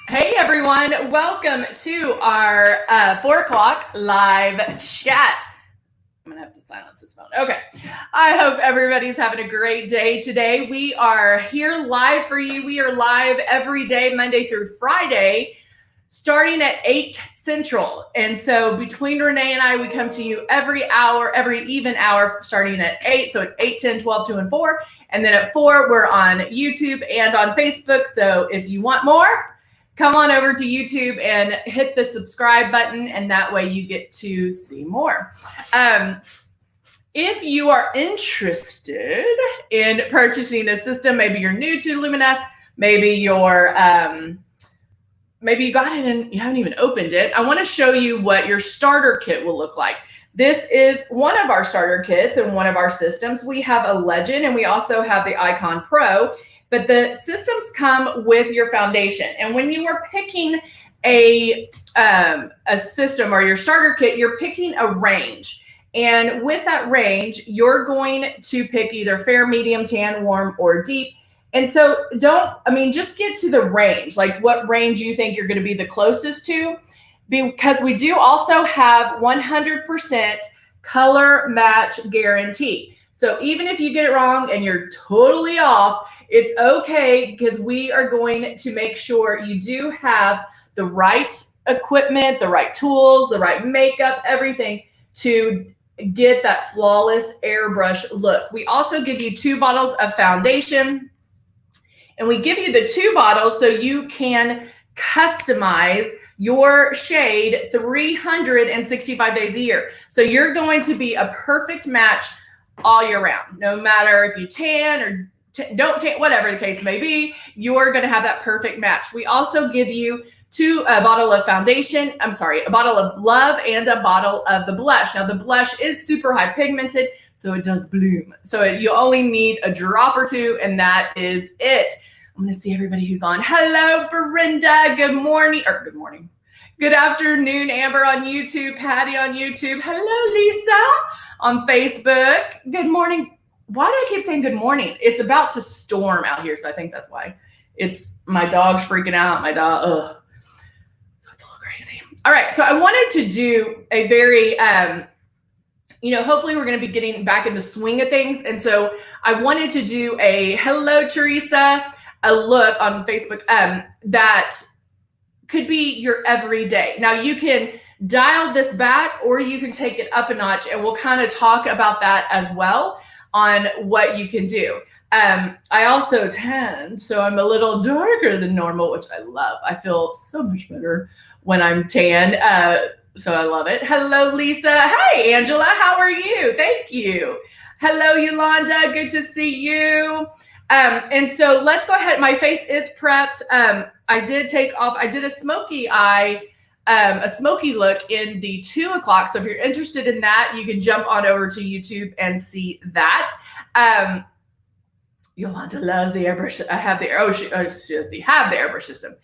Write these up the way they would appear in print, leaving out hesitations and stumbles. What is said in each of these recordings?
Hey everyone, welcome to our 4 o'clock live chat. I'm gonna have to silence this phone. Okay, I hope everybody's having a great day today. We are here live for you. We are live every day, Monday through Friday, starting at 8 Central. And so between Renee and I, we come to you every hour, every even hour, starting at 8. So it's 8, 10, 12, 2, and 4. And then at 4, we're on YouTube and on Facebook. So if you want more, come on over to YouTube and hit the subscribe button, and that way you get to see more. If you are interested in purchasing a system, maybe you're new to Luminous, maybe you're maybe you got it and you haven't even opened it. I want to show you what your starter kit will look like. This is one of our starter kits and one of our systems. We have a Legend and we also have the Icon Pro. But the systems come with your foundation. And when you are picking a system or your starter kit, you're picking a range. And with that range, you're going to pick either fair, medium, tan, warm, or deep. And so just get to the range, like what range you think you're going to be the closest to, because we do also have 100% color match guarantee. So even if you get it wrong and you're totally off, it's okay, because we are going to make sure you do have the right equipment, the right tools, the right makeup, everything to get that flawless airbrush look. We also give you 2 bottles of foundation, and we give you the 2 bottles so you can customize your shade 365 days a year. So you're going to be a perfect match all year round. No matter if you tan or don't tan, whatever the case may be, you're going to have that perfect match. We also give you a bottle of foundation, a bottle of Love and a bottle of the blush. Now the blush is super high pigmented, so it does bloom. So you only need a drop or 2, and that is it. I'm going to see everybody who's on. Hello, Brenda. Good morning. Good afternoon, Amber on YouTube, Patty on YouTube. Hello, Lisa on Facebook. Good morning. Why do I keep saying good morning? It's about to storm out here, so I think that's why. It's my dog's freaking out. My dog, so it's a little crazy. All right, so I wanted to do a very, hopefully we're going to be getting back in the swing of things. And so I wanted to do a hello, Teresa, a look on Facebook that could be your everyday. Now you can dial this back or you can take it up a notch, and we'll kind of talk about that as well on what you can do. I also tan, so I'm a little darker than normal, which I love. I feel so much better when I'm tan, so I love it. Hello, Lisa. Hey, Angela, how are you? Thank you. Hello, Yolanda, good to see you. And so let's go ahead. My face is prepped. I did a smoky eye, a smoky look in the 2 o'clock. So if you're interested in that, you can jump on over to YouTube and see that. Yolanda loves the airbrush. I have she does have the airbrush system.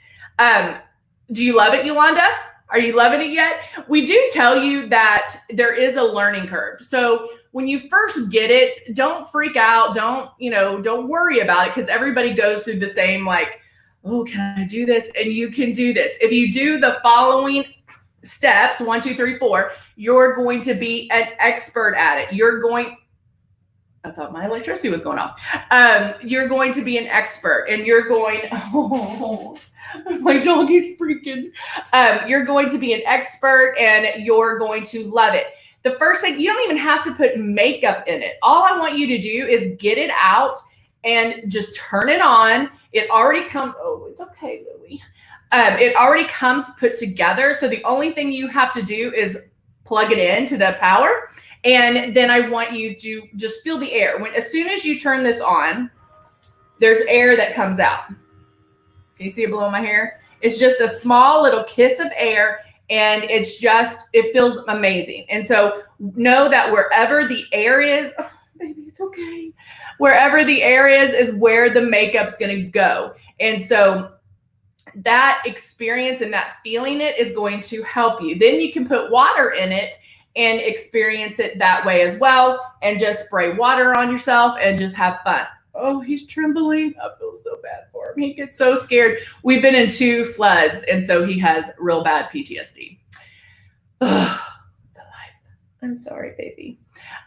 Do you love it, Yolanda? Are you loving it yet? We do tell you that there is a learning curve. So when you first get it, don't freak out. Don't worry about it, because everybody goes through the same, like, oh, can I do this? And you can do this. If you do the following steps, 1, 2, 3, 4, you're going to be an expert at it. I thought my electricity was going off. You're going to be an expert, and my dog is freaking. You're going to be an expert, and you're going to love it. The first thing, you don't even have to put makeup in it. All I want you to do is get it out and just turn it on. It already comes, it's okay, Louie. It already comes put together. So the only thing you have to do is plug it into the power. And then I want you to just feel the air. As soon as you turn this on, there's air that comes out. Can you see it blowing my hair? It's just a small little kiss of air, and it feels amazing. And so know that wherever the air is, oh, baby, it's okay. Wherever the air is where the makeup's going to go. And so that experience and that feeling it is going to help you. Then you can put water in it and experience it that way as well, and just spray water on yourself and just have fun. Oh, he's trembling. I feel so bad for him. He gets so scared. We've been in 2 floods, and so he has real bad PTSD. Ugh, the life. I'm sorry, baby.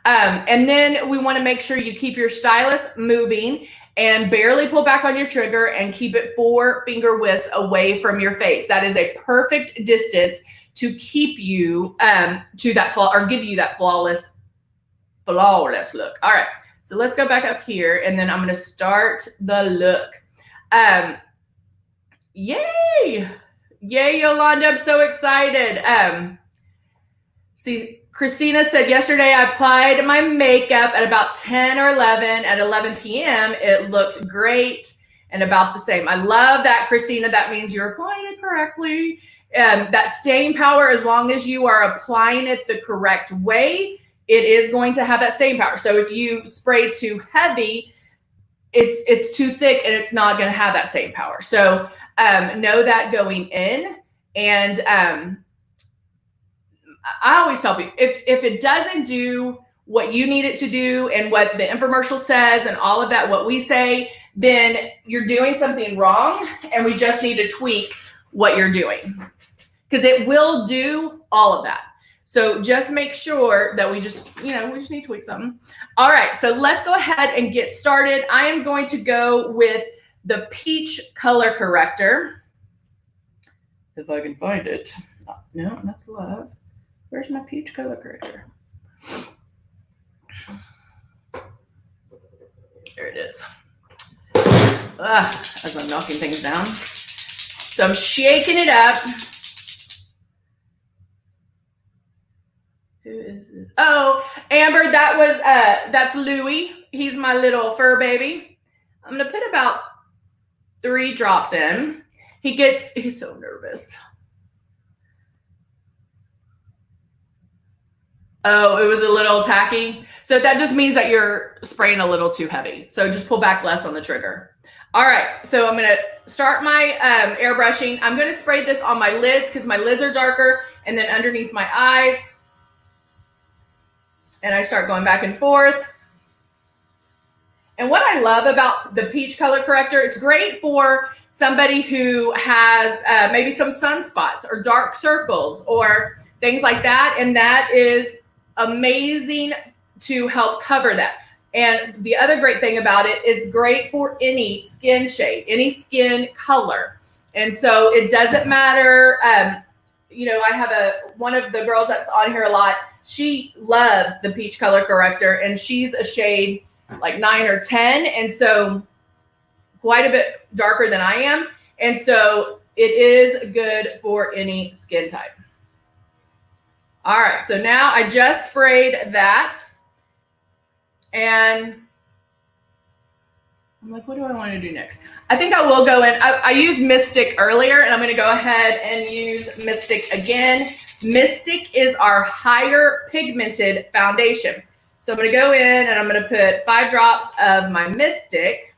And then we want to make sure you keep your stylus moving and barely pull back on your trigger and keep it 4 finger widths away from your face. That is a perfect distance to keep you to that or give you that flawless look. All right. So let's go back up here, and then I'm going to start the look. Yay! Yay, Yolanda. I'm so excited. See, Christina said yesterday I applied my makeup at about 10 or 11. At 11 p.m., it looked great and about the same. I love that, Christina. That means you're applying it correctly. That staying power, as long as you are applying it the correct way, it is going to have that staying power. So if you spray too heavy, it's too thick and it's not going to have that staying power. So know that going in. And I always tell people, if it doesn't do what you need it to do and what the infomercial says and all of that, what we say, then you're doing something wrong, and we just need to tweak what you're doing, because it will do all of that. So just make sure that we just need to tweak something. All right, so let's go ahead and get started. I am going to go with the peach color corrector. If I can find it. Oh, no, that's Love. Where's my peach color corrector? There it is. As I'm knocking things down. So I'm shaking it up. Who is this? Oh, Amber, that's Louie. He's my little fur baby. I'm gonna put about 3 drops in. He's so nervous. Oh, it was a little tacky. So that just means that you're spraying a little too heavy. So just pull back less on the trigger. All right, so I'm gonna start my airbrushing. I'm gonna spray this on my lids because my lids are darker, and then underneath my eyes. And I start going back and forth. And what I love about the peach color corrector, it's great for somebody who has maybe some sunspots or dark circles or things like that. And that is amazing to help cover that. And the other great thing about it, it's great for any skin shade, any skin color. And so it doesn't matter. I have one of the girls that's on here a lot. She loves the peach color corrector, and she's a shade like 9 or 10. And so quite a bit darker than I am. And so it is good for any skin type. All right, so now I just sprayed that, and I'm like, what do I want to do next? I think I will go in. I used Mystic earlier, and I'm going to go ahead and use Mystic again. Mystic is our higher pigmented foundation. So I'm going to go in, and I'm going to put 5 drops of my Mystic.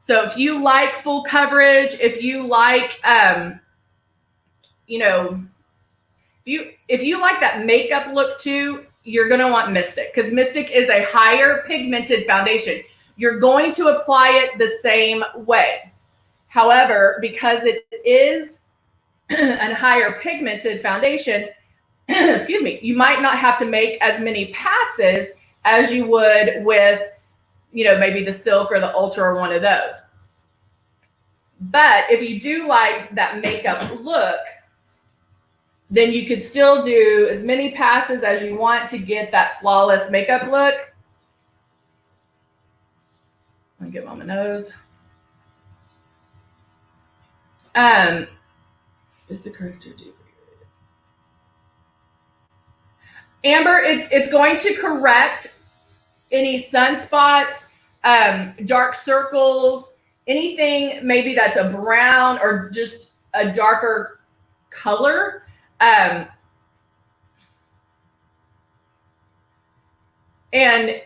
So if you like full coverage, if you like, if you like that makeup look too, you're going to want Mystic, because Mystic is a higher pigmented foundation. You're going to apply it the same way. However, because it is a higher pigmented foundation, excuse me, you might not have to make as many passes as you would with, maybe the Silk or the Ultra or one of those. But if you do like that makeup look, then you could still do as many passes as you want to get that flawless makeup look. Let me get on my nose. Is the corrector deep? Amber, it's going to correct any sunspots, dark circles, anything maybe that's a brown or just a darker color. And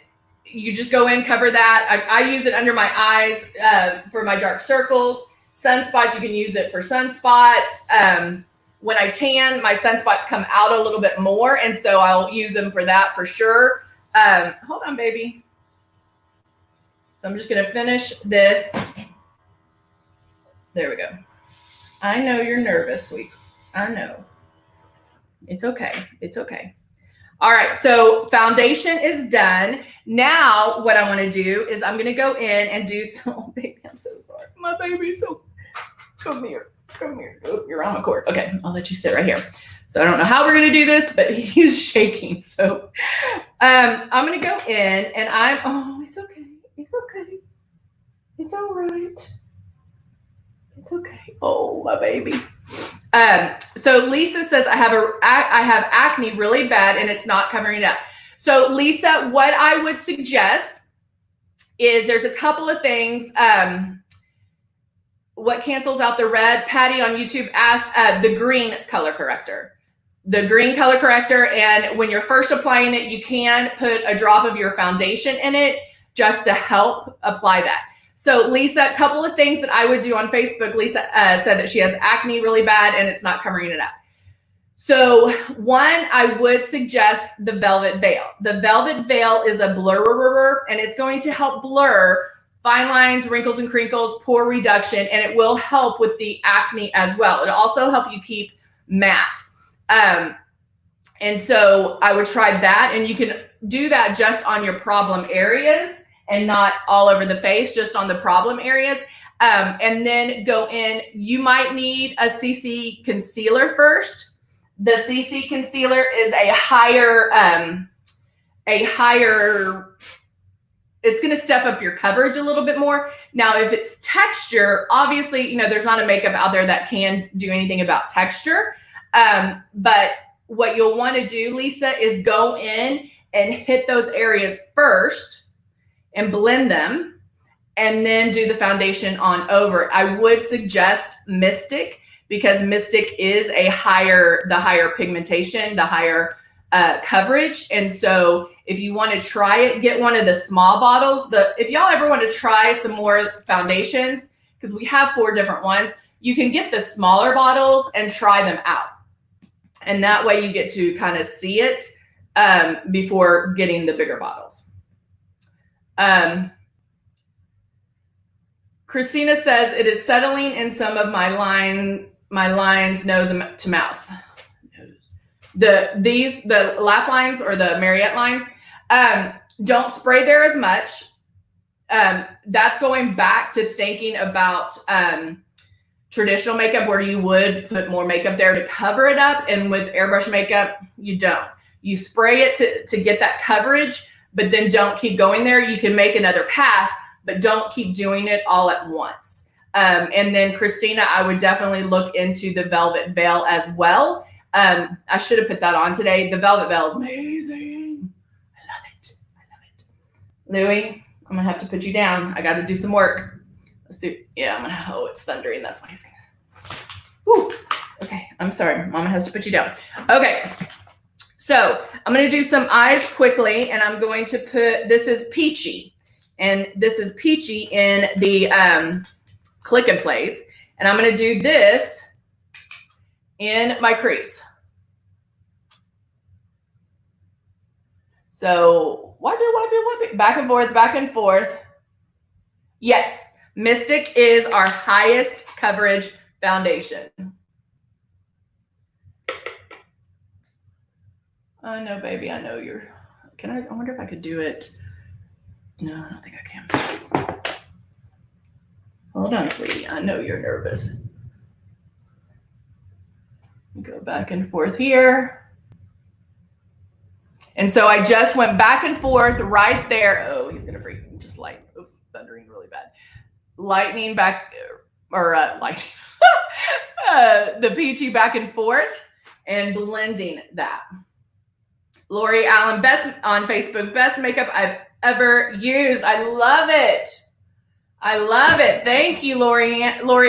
you just go in, cover that. I use it under my eyes for my dark circles. Sunspots, you can use it for sunspots. When I tan, my sunspots come out a little bit more, and so I'll use them for that for sure. Hold on, baby. So I'm just going to finish this. There we go. I know you're nervous, sweet. I know. It's okay. It's okay. All right, so foundation is done. Now what I want to do is I'm going to go in and do some, oh, baby, I'm so sorry. My baby's so, come here. Come here. Oh, you're on my cord. Okay, I'll let you sit right here. So I don't know how we're going to do this, but he's shaking. So I'm going to go in and oh, it's okay. It's okay. It's all right. It's okay. Oh, my baby. So Lisa says, I have acne really bad and it's not covering it up. So Lisa, what I would suggest is there's a couple of things. What cancels out the red? Patty on YouTube asked the green color corrector. The green color corrector, and when you're first applying it, you can put a drop of your foundation in it just to help apply that. So Lisa, a couple of things that I would do on Facebook. Lisa said that she has acne really bad and it's not covering it up. So one, I would suggest the Velvet Veil. The Velvet Veil is a blurrer and it's going to help blur fine lines, wrinkles and crinkles, pore reduction, and it will help with the acne as well. It'll also help you keep matte. And so I would try that, and you can do that just on your problem areas and not all over the face, just on the problem areas. And then go in, you might need a CC concealer first. The CC concealer is a higher, it's going to step up your coverage a little bit more. Now, if it's texture, obviously, you know, there's not a makeup out there that can do anything about texture. But what you'll want to do, Lisa, is go in and hit those areas first and blend them and then do the foundation on over. I would suggest Mystic because Mystic is the higher pigmentation, the higher coverage. And so if you want to try it, get one of the small bottles. If y'all ever want to try some more foundations, because we have 4 different ones, you can get the smaller bottles and try them out. And that way you get to kind of see it before getting the bigger bottles. Christina says, it is settling in some of my lines, nose to mouth. The laugh lines or the Mariette lines, don't spray there as much. That's going back to thinking about traditional makeup where you would put more makeup there to cover it up. And with airbrush makeup, you don't. You spray it to get that coverage, but then don't keep going there. You can make another pass, but don't keep doing it all at once. And then Christina, I would definitely look into the Velvet Veil as well. I should have put that on today. The Velvet Veil is amazing. I love it. I love it. Louie, I'm gonna have to put you down. I got to do some work. Let's see. Yeah, oh, it's thundering. That's what he's gonna. Woo. Okay, I'm sorry. Mama has to put you down. Okay. So I'm going to do some eyes quickly, and I'm going to put, this is Peachy, and this is Peachy in the Click and Place, and I'm going to do this in my crease. So wipe it, back and forth. Yes, Mystic is our highest coverage foundation. I know, baby. I know you're. I wonder if I could do it. No, I don't think I can. Hold on, sweetie. I know you're nervous. Go back and forth here. And so I just went back and forth right there. Oh, he's going to freak. Just light. It was thundering really bad. Lightning back, or lightning. The Peachy back and forth and blending that. Lori Allen, best on Facebook, best makeup I've ever used. I love it. I love it. Thank you, Lori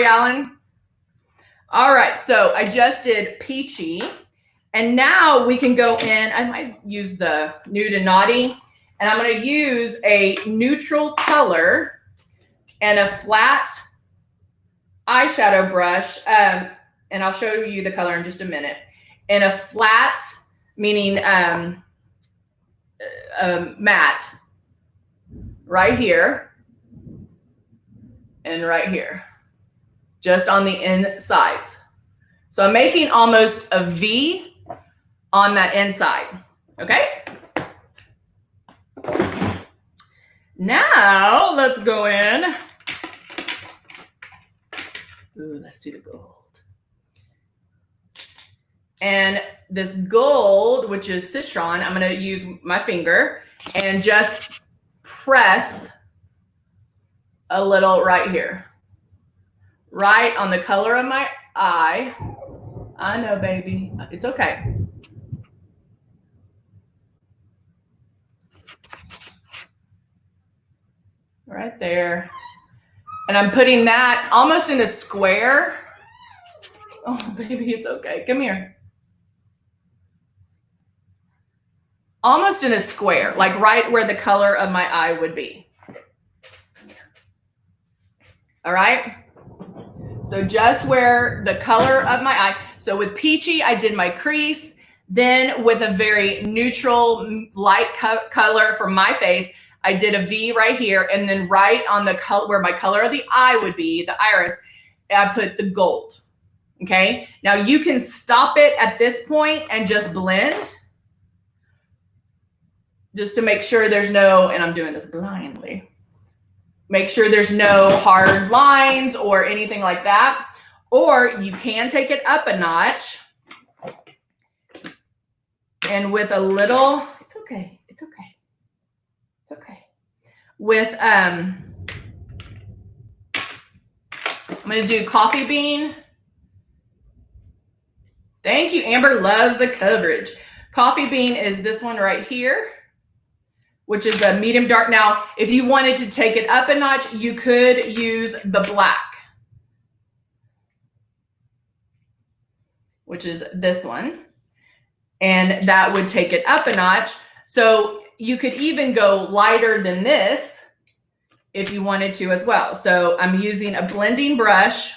Allen. All right, so I just did Peachy, and now we can go in. I might use the Nude and Naughty, and I'm going to use a neutral color and a flat eyeshadow brush, and I'll show you the color in just a minute. And a flat, meaning matte, right here. and right here, just on the insides. So I'm making almost a V on that inside, okay? Now let's go in. Ooh, let's do the gold. And this gold, which is citron, I'm going to use my finger and just press a little right here, right on the color of my eye. I know, baby, it's okay. Right there. And I'm putting that almost in a square. Oh, baby, it's okay. Come here. Almost in a square, like right where the color of my eye would be. All right. So just where the color of my eye. So with peachy, I did my crease. Then with a very neutral light color for my face, I did a V right here. And then right on the color where my color of the eye would be, the iris, I put the gold. Okay. Now you can stop it at this point and just blend. Just to make sure there's no, and I'm doing this blindly. Make sure there's no hard lines or anything like that. Or you can take it up a notch. And with a little, it's okay, it's okay, it's okay. With, I'm gonna do coffee bean. Thank you, Amber loves the coverage. Coffee bean is this one right here, which is a medium dark. Now, if you wanted to take it up a notch, you could use the black, which is this one. And that would take it up a notch. So you could even go lighter than this if you wanted to as well. So I'm using a blending brush.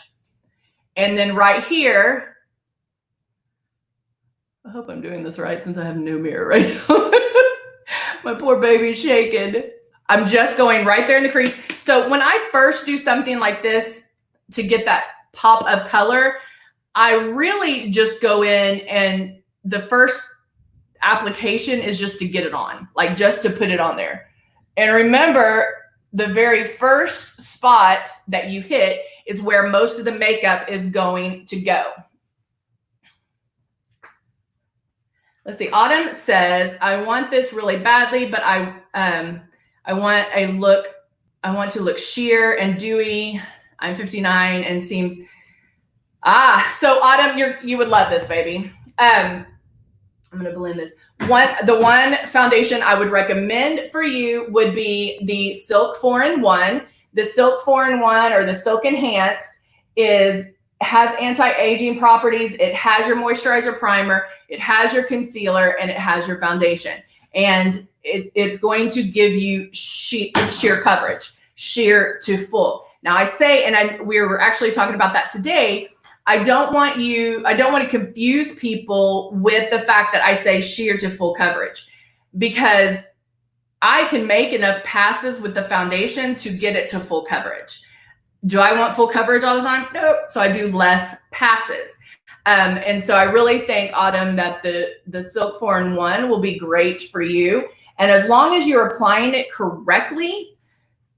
And then right here, I hope I'm doing this right since I have no mirror right now. My poor baby's shaking. I'm just going right there in the crease. So when I first do something like this to get that pop of color, I really just go in and the first application is just to get it on, like just to put it on there. And remember, the very first spot that you hit is where most of the makeup is going to go. Let's see. Autumn says, I want this really badly, but I want to look sheer and dewy. I'm 59 and seems, so Autumn, you would love this, baby. I'm going to blend this. The one foundation I would recommend for you would be the Silk 4-in-1. The Silk 4-in-1 or the Silk Enhanced has anti-aging properties. It has your moisturizer primer, it has your concealer, and it has your foundation. And it's going to give you sheer coverage, sheer to full. Now I say, and we were actually talking about that today, I don't want to confuse people with the fact that I say sheer to full coverage, because I can make enough passes with the foundation to get it to full coverage. Do I want full coverage all the time? Nope. So I do less passes. And so I really think, Autumn, that the Silk 4-in-1 will be great for you. And as long as you're applying it correctly,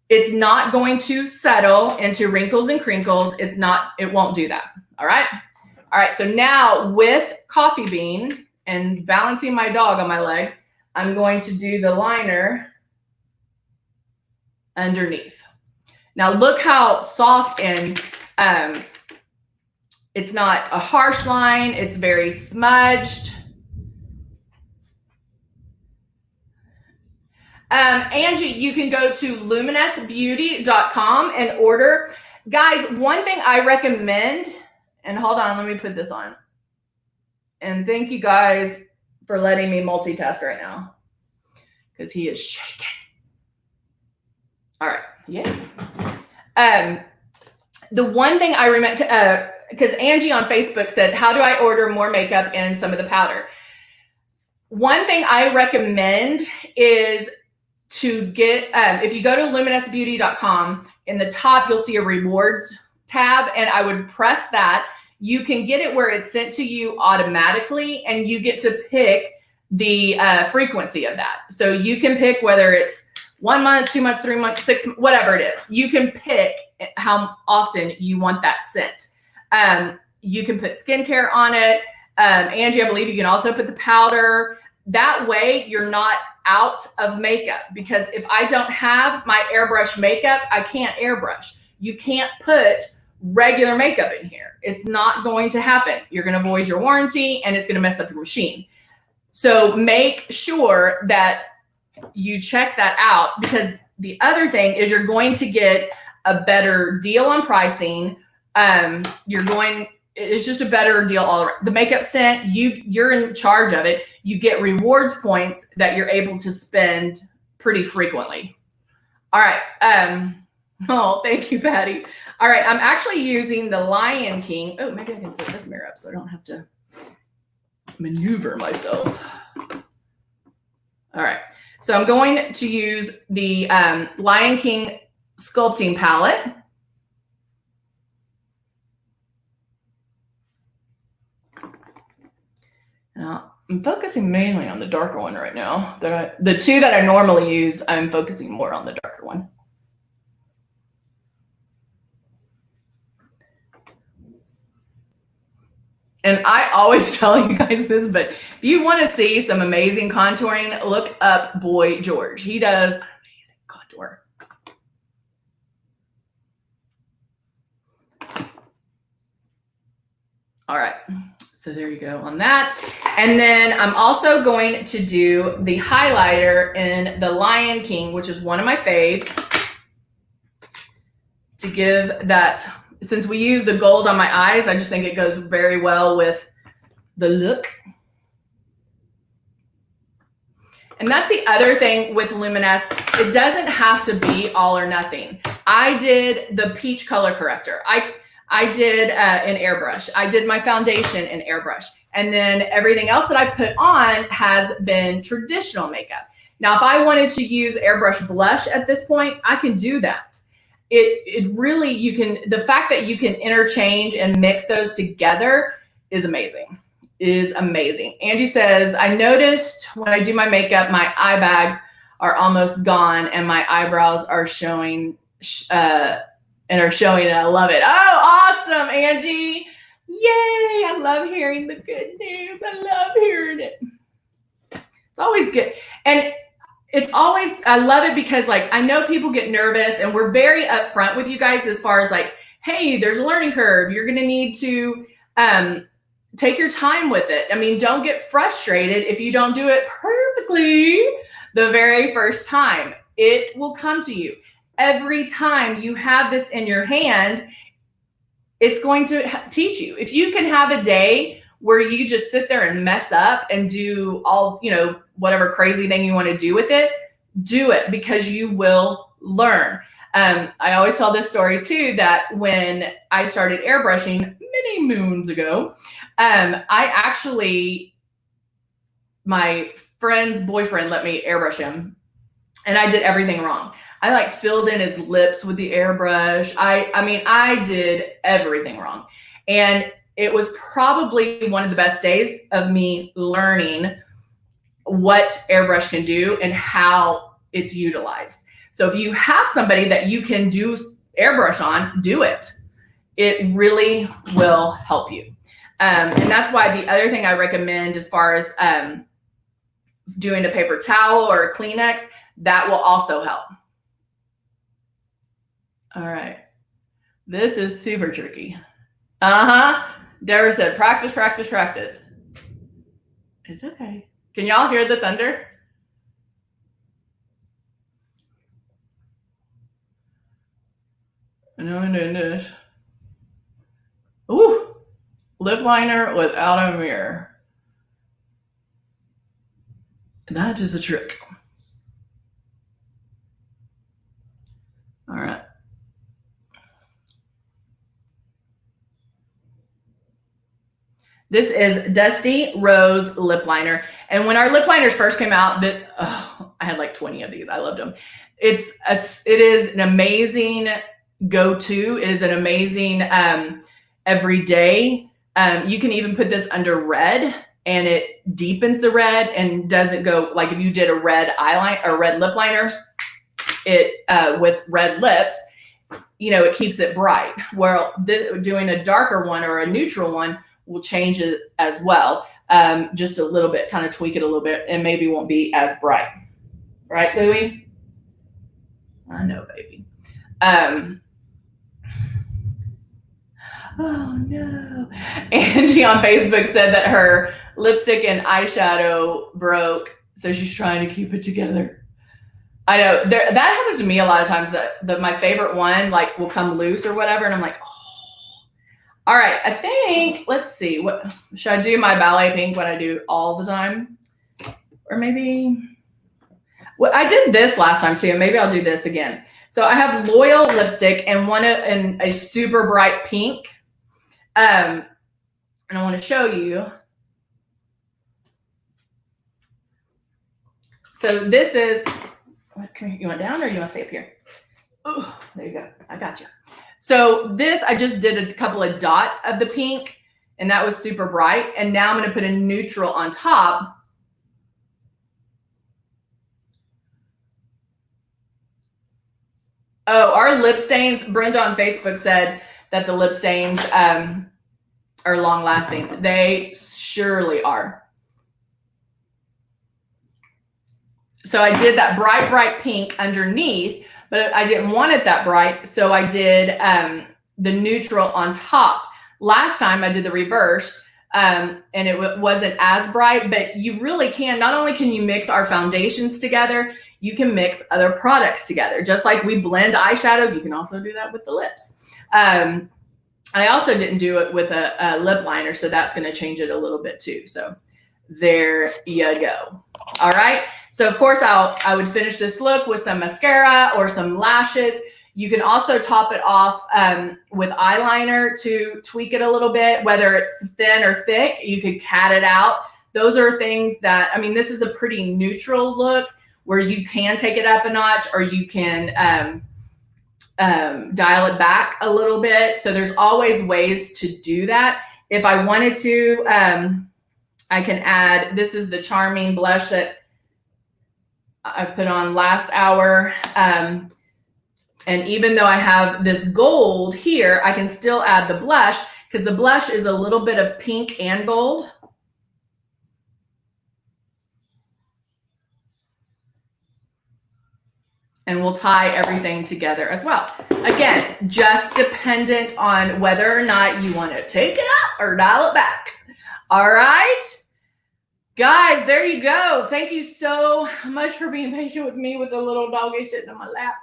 it's not going to settle into wrinkles and crinkles. It won't do that. All right. All right. So now with coffee bean and balancing my dog on my leg, I'm going to do the liner underneath. Now look how soft and it's not a harsh line. It's very smudged. Angie, you can go to luminousbeauty.com and order. Guys, one thing I recommend, and hold on, let me put this on. And thank you guys for letting me multitask right now, because he is shaking. All right, yeah. The one thing I remember, because Angie on Facebook said, how do I order more makeup and some of the powder? One thing I recommend is to get, if you go to luminousbeauty.com in the top, you'll see a rewards tab, and I would press that. You can get it where it's sent to you automatically, and you get to pick the frequency of that. So you can pick whether it's 1 month, 2 months, 3 months, 6, whatever it is. You can pick how often you want that sent. You can put skincare on it. Angie, I believe you can also put the powder. That way you're not out of makeup, because if I don't have my airbrush makeup, I can't airbrush. You can't put regular makeup in here. It's not going to happen. You're going to void your warranty, and it's going to mess up your machine. So make sure that you check that out, because the other thing is you're going to get a better deal on pricing. It's just a better deal all around. The makeup scent, you're in charge of it. You get rewards points that you're able to spend pretty frequently. All right. Oh, thank you, Patty. All right. I'm actually using the Lion King. Oh, maybe I can set this mirror up so I don't have to maneuver myself. All right. So I'm going to use the Lion King sculpting palette. Now, I'm focusing mainly on the darker one right now. The two that I normally use, I'm focusing more on the darker one. And I always tell you guys this, but if you want to see some amazing contouring, look up Boy George. He does amazing contour. All right. So there you go on that. And then I'm also going to do the highlighter in the Lion King, which is one of my faves, to give that, since we use the gold on my eyes, I just think it goes very well with the look. And that's the other thing with Luminous. It doesn't have to be all or nothing. I did the peach color corrector. I did an airbrush. I did my foundation in airbrush. And then everything else that I put on has been traditional makeup. Now, if I wanted to use airbrush blush at this point, I can do that. It really, the fact that you can interchange and mix those together is amazing, Angie says, I noticed when I do my makeup, my eye bags are almost gone and my eyebrows are showing, and I love it. Oh, awesome, Angie. Yay. I love hearing the good news. I love hearing it. It's always good. And it's always, I love it because like, I know people get nervous and we're very upfront with you guys as far as like, hey, there's a learning curve. You're going to need to take your time with it. I mean, don't get frustrated if you don't do it perfectly the very first time. It will come to you. Every time you have this in your hand, it's going to teach you. If you can have a day where you just sit there and mess up and do all, whatever crazy thing you want to do with it, do it, because you will learn. I always tell this story too, that when I started airbrushing many moons ago, my friend's boyfriend let me airbrush him and I did everything wrong. I like filled in his lips with the airbrush. I did everything wrong. And it was probably one of the best days of me learning what airbrush can do and how it's utilized. So if you have somebody that you can do airbrush on, do it. It really will help you. And that's why the other thing I recommend as far as doing a paper towel or a Kleenex, that will also help. All right. This is super tricky. Deborah said, practice, practice, practice. It's okay. Can y'all hear the thunder? No. Ooh, lip liner without a mirror. That is a trick. All right. This is Dusty Rose lip liner. And when our lip liners first came out, I had like 20 of these. I loved them. It is an amazing go-to. It is an amazing everyday. You can even put this under red, and it deepens the red and doesn't go, like if you did a red eyeliner or red lip liner, it with red lips, you know, it keeps it bright. Well, doing a darker one or a neutral one will change it as well. Just a little bit, kind of tweak it a little bit, and maybe won't be as bright. Right, Louie? I know, baby. Oh no. Angie on Facebook said that her lipstick and eyeshadow broke, so she's trying to keep it together. I know that happens to me a lot of times, that my favorite one like will come loose or whatever, and I'm like, oh. All right, I think, let's see, what should I do? My ballet pink, what I do all the time? Or maybe, well, I did this last time too, and maybe I'll do this again. So I have Loyal lipstick and one in a super bright pink. And I want to show you. So this is, you want down or you want to stay up here? Oh, there you go. I got you. So this, I just did a couple of dots of the pink, and that was super bright. And now I'm going to put a neutral on top. Oh, our lip stains, Brenda on Facebook said that the lip stains are long lasting. They surely are. So I did that bright pink underneath, but I didn't want it that bright. So I did the neutral on top. Last time I did the reverse, and it wasn't as bright, but you really can, not only can you mix our foundations together, you can mix other products together. Just like we blend eyeshadows, you can also do that with the lips. I also didn't do it with a lip liner, so that's going to change it a little bit too. So there you go. All right. So of course I would finish this look with some mascara or some lashes. You can also top it off with eyeliner to tweak it a little bit, whether it's thin or thick. You could cat it out. Those are things that, I mean, this is a pretty neutral look where you can take it up a notch, or you can dial it back a little bit. So there's always ways to do that. If I wanted to, I can add, this is the Charming blush that I put on last hour. And even though I have this gold here, I can still add the blush, because the blush is a little bit of pink and gold. And we'll tie everything together as well. Again, just dependent on whether or not you want to take it up or dial it back. All right, guys, there you go. Thank you so much for being patient with me with a little doggy sitting on my lap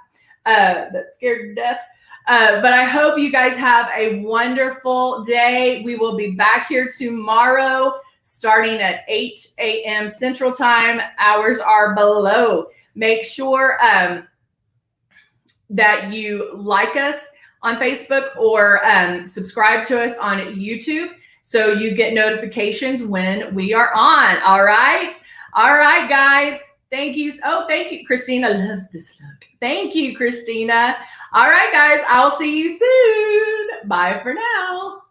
that scared to death. But I hope you guys have a wonderful day. We will be back here tomorrow starting at 8 a.m. Central Time. Hours are below. Make sure that you like us on Facebook or subscribe to us on YouTube, so you get notifications when we are on. All right. All right, guys. Thank you. Oh, thank you. Christina loves this look. Thank you, Christina. All right, guys. I'll see you soon. Bye for now.